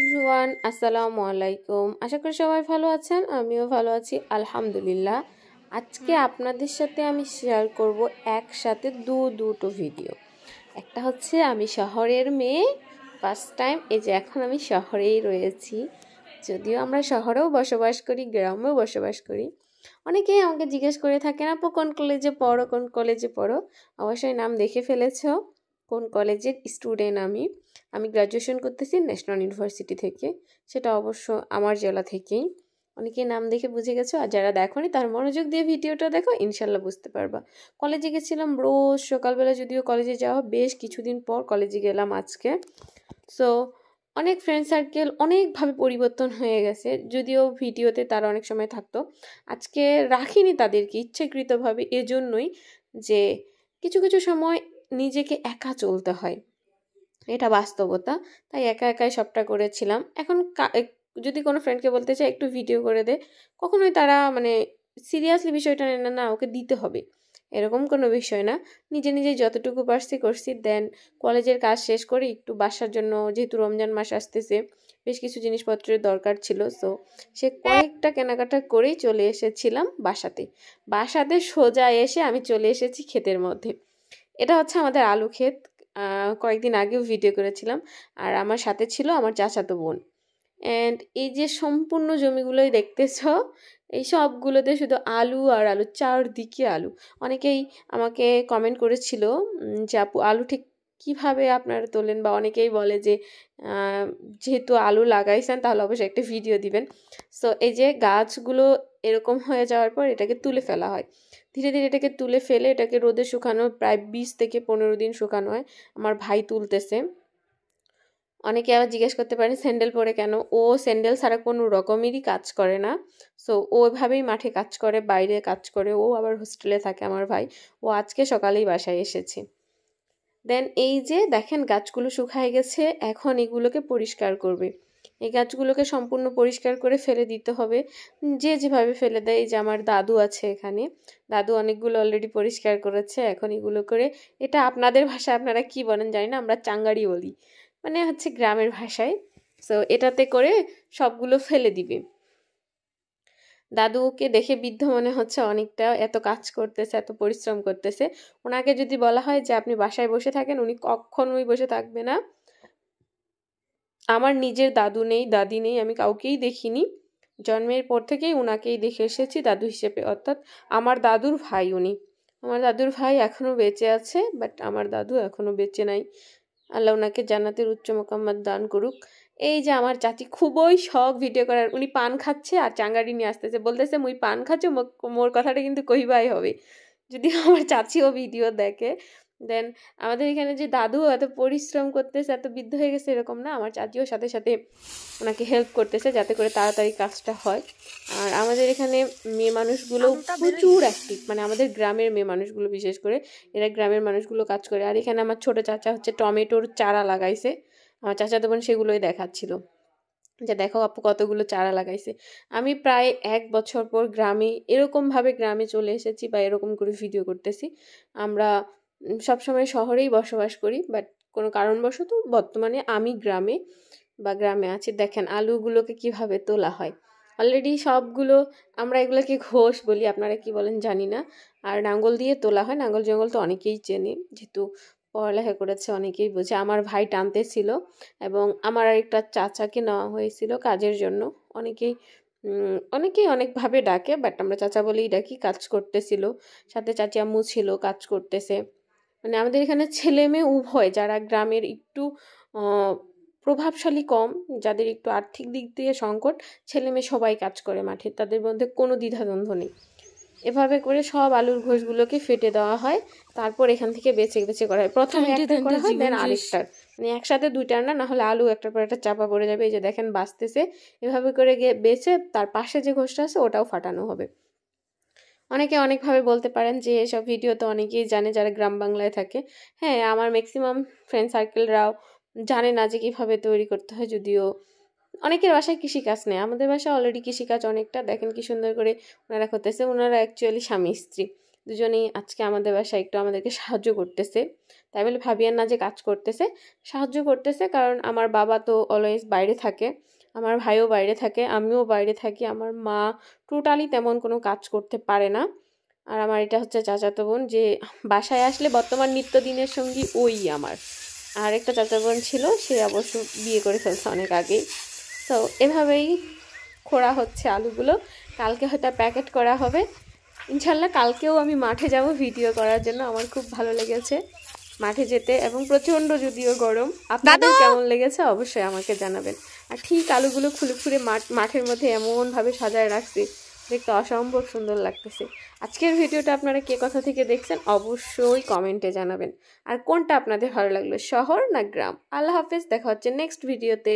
Everyone, আসসালামু আলাইকুম। আশা করি সবাই ভালো আছেন, আমিও ভালো আছি আলহামদুলিল্লাহ। আজকে আপনাদের সাথে আমি শেয়ার করব একসাথে দুটো ভিডিও। একটা হচ্ছে আমি শহরের মেয়ে, ফার্স্ট টাইম এই যে এখন আমি শহরেই রয়েছি। যদিও আমরা শহরেও বসবাস করি, গ্রামেও বসবাস করি। অনেকেই আমাকে জিজ্ঞেস করে থাকেন, আপু কোন কলেজে পড়ো, কোন কলেজে পড়ো। অবশ্যই নাম দেখে ফেলেছো কোন কলেজের স্টুডেন্ট আমি গ্র্যাজুয়েশন করতেছি ন্যাশনাল ইউনিভার্সিটি থেকে, সেটা অবশ্য আমার জেলা থেকেই। অনেকেই নাম দেখে বুঝে গেছো, আর যারা দেখোনি তার মনোযোগ দিয়ে ভিডিওটা দেখো, ইনশাল্লাহ বুঝতে পারবা। কলেজে গেছিলাম রোজ সকালবেলা, যদিও কলেজে যাওয়া বেশ কিছুদিন পর কলেজে গেলাম আজকে। সো অনেক ফ্রেন্ড সার্কেল অনেকভাবে পরিবর্তন হয়ে গেছে, যদিও ভিডিওতে তারা অনেক সময় থাকতো। আজকে রাখিনি তাদেরকে ইচ্ছাকৃতভাবে, এজন্যই যে কিছু কিছু সময় নিজেকে একা চলতে হয়, এটা বাস্তবতা। তাই একা একাই সবটা করেছিলাম। এখন যদি কোনো ফ্রেন্ডকে বলতে চাই একটু ভিডিও করে দে, কখনোই তারা মানে সিরিয়াসলি বিষয়টা নেয় না, না ওকে দিতে হবে এরকম কোনো বিষয় না। নিজে নিজেই যতটুকু পারছি করছি। দেন কলেজের কাজ শেষ করে একটু বাসার জন্য, যেহেতু রমজান মাস আসতেছে, বেশ কিছু জিনিসপত্রের দরকার ছিল, সো সে কয়েকটা কেনাকাটা করেই চলে এসেছিলাম বাসাতে সোজা এসে আমি চলে এসেছি ক্ষেতের মধ্যে। এটা হচ্ছে আমাদের আলু ক্ষেত। কয়েকদিন আগেও ভিডিও করেছিলাম। আর আমার সাথে ছিল আমার চাচাতো বোন। অ্যান্ড এই যে সম্পূর্ণ জমিগুলোই দেখতেছ, এই সবগুলোতে শুধু আলু আর আলু, চারদিকে আলু। অনেকেই আমাকে কমেন্ট করেছিল যে আপু আলু ঠিক কীভাবে আপনারা তোলেন, বা অনেকেই বলে যে যেহেতু আলু লাগাইছেন তাহলে অবশ্যই একটা ভিডিও দিবেন। সো এই যে গাছগুলো এরকম হয়ে যাওয়ার পর এটাকে তুলে ফেলা হয়, ধীরে ধীরে এটাকে তুলে ফেলে এটাকে রোদে শুকানো, প্রায় 20 থেকে 15 দিন শুকানো হয়। আমার ভাই তুলতেছে। অনেকে আবার জিজ্ঞেস করতে পারেন স্যান্ডেল পরে কেন, ও স্যান্ডেল ছাড়া কোনো রকমেরই কাজ করে না। সো ও ওইভাবেই মাঠে কাজ করে, বাইরে কাজ করে, ও আবার হোস্টেলে থাকে আমার ভাই। ও আজকে সকালেই বাসায় এসেছে। দেন এই যে দেখেন গাছগুলো শুকায় গেছে, এখন এগুলোকে পরিষ্কার করবে। এই গাছগুলোকে সম্পূর্ণ পরিষ্কার করে ফেলে দিতে হবে, যে যেভাবে ফেলে দেয়। এই যে আমার দাদু আছে এখানে, দাদু অনেকগুলো অলরেডি পরিষ্কার করেছে। এখন এগুলো করে, এটা আপনাদের ভাষায় আপনারা কি বলেন জানি না, আমরা চাঙ্গারি বলি, মানে হচ্ছে গ্রামের ভাষায়। সো এটাতে করে সবগুলো ফেলে দিবে। দাদুকে দেখে বৃদ্ধ মনে হচ্ছে অনেকটা, এত কাজ করতেছে, এত পরিশ্রম করতেছে। ওনাকে যদি বলা হয় যে আপনি বাসায় বসে থাকেন, উনি কখনোই বসে থাকবে না। আমার নিজের দাদু নেই, দাদি নেই, আমি কাউকেই দেখিনি। জন্মের পর থেকেই ওনাকেই দেখে এসেছি দাদু হিসেবে, অর্থাৎ আমার দাদুর ভাই উনি। আমার দাদুর ভাই এখনও বেঁচে আছে, বাট আমার দাদু এখনও বেঁচে নাই। আল্লাহ ওনাকে জান্নাতের উচ্চ মোকাম্মত দান করুক। এই যে আমার চাচি খুবই শখ ভিডিও করার, উনি পান খাচ্ছে আর চাঙ্গারি নিয়ে আসতেছে, বলতেছে মুই পান খাচ্ছ, মোর কথাটা কিন্তু কইবাই হবে। যদি আমার চাচিও ভিডিও দেখে। দেন আমাদের এখানে যে দাদু এত পরিশ্রম করতেছে, এত বৃদ্ধ হয়ে গেছে এরকম না, আমার চাচিও সাথে সাথে ওনাকে হেল্প করতেছে যাতে করে তাড়াতাড়ি কাজটা হয়। আর আমাদের এখানে মেয়ে মানুষগুলো প্রচুর অ্যাক্টিভ, মানে আমাদের গ্রামের মেয়ে মানুষগুলো বিশেষ করে, এরা গ্রামের মানুষগুলো কাজ করে। আর এখানে আমার ছোট চাচা হচ্ছে টমেটোর চারা লাগাইছে, আমার চাচাতো বোন সেগুলোই দেখাচ্ছিল যে দেখো আপু কতগুলো চারা লাগাইছে। আমি প্রায় 1 বছর পর এরকমভাবে গ্রামে চলে এসেছি, বা এরকম করে ভিডিও করতেছি। আমরা সবসময় শহরেই বসবাস করি, বাট কোনো কারণবশত বর্তমানে আমি গ্রামে আছি। দেখেন আলুগুলোকে কিভাবে তোলা হয়। অলরেডি সবগুলো, আমরা এগুলোকে ঘোষ বলি, আপনারা কি বলেন জানি না। আর নাঙ্গল দিয়ে তোলা হয়, নাঙ্গল জঙ্গল তো অনেকেই চেনে, যেহেতু পড়ালেখা করেছে অনেকেই বোঝে। আমার ভাই টানতেছিল, এবং আমার আরেকটা চাচাকে নেওয়া হয়েছিল কাজের জন্য। অনেকেই অনেকভাবে ডাকে, বাট আমরা চাচা বলেই ডাকি। কাজ করতেছিল, সাথে চাচি আম্মু ছিল, কাজ করতেছে। মানে আমাদের এখানে ছেলে মেয়ে উভয়, যারা গ্রামের একটু প্রভাবশালী কম, যাদের একটু আর্থিক দিক দিয়ে সংকট, ছেলে মেয়ে সবাই কাজ করে মাঠে, তাদের মধ্যে কোনো দ্বিধাদ্বন্দ্ব নেই। এভাবে করে সব আলুর ঘোষগুলোকে ফেটে দেওয়া হয়, তারপর এখান থেকে বেছে বেছে করা হয়। প্রথমে একটা করা হয়, দেন আরেকটার, মানে একসাথে দুইটার না, নাহলে আলু একটার পর একটা চাপা পড়ে যাবে। এই যে দেখেন বাঁচতেছে, এভাবে করে বেছে তার পাশে যে ঘোষটা আছে ওটাও ফাটানো হবে। অনেকে অনেকভাবে বলতে পারেন যে এসব ভিডিও তো অনেকেই জানে যারা গ্রাম বাংলায় থাকে। হ্যাঁ, আমার ম্যাক্সিমাম ফ্রেন্ড সার্কেলরাও জানে না যে কীভাবে তৈরি করতে হয়। যদিও অনেকের বাসায় কৃষিকাজ নেই, আমাদের বাসায় অলরেডি কৃষিকাজ অনেকটা। দেখেন কি সুন্দর করে ওনারা করতেছে, ওনারা অ্যাকচুয়ালি স্বামী স্ত্রী। দুজনেই আজকে আমাদের বাসায় একটু আমাদেরকে সাহায্য করতেছে। তাই বলে ভাবিয়েন না যে কাজ করতেছে, সাহায্য করতেছে, কারণ আমার বাবা তো অলওয়েজ বাইরে থাকে, আমার ভাইও বাইরে থাকে, আমিও বাইরে থাকি, আমার মা টোটালি তেমন কোনো কাজ করতে পারে না। আর আমার এটা হচ্ছে চাচাতো বোন, যে বাসায় আসলে বর্তমান নিত্যদিনের সঙ্গী ওই আমার। আর একটা চাচা বোন ছিল, সে অবশ্য বিয়ে করে ফেলছে অনেক আগেই। তো এভাবেই খোড়া হচ্ছে আলুগুলো, কালকে হয়তো প্যাকেট করা হবে ইনশাল্লাহ। কালকেও আমি মাঠে যাব ভিডিও করার জন্য, আমার খুব ভালো লেগেছে মাঠে যেতে, এবং প্রচণ্ড যদিও গরম। আপনাদের কেমন লেগেছে অবশ্যই আমাকে জানাবেন। আর ঠিক আলুগুলো খুলে খুলে মাঠের মধ্যে এমনভাবে সাজায় রাখছি, দেখতে অসম্ভব সুন্দর লাগতেছে। আজকের ভিডিওটা আপনারা কে কোথা থেকে দেখছেন অবশ্যই কমেন্টে জানাবেন। আর কোনটা আপনাদের ভালো লাগলো, শহর না গ্রাম? আল্লাহ হাফেজ, দেখা হচ্ছে নেক্সট ভিডিওতে।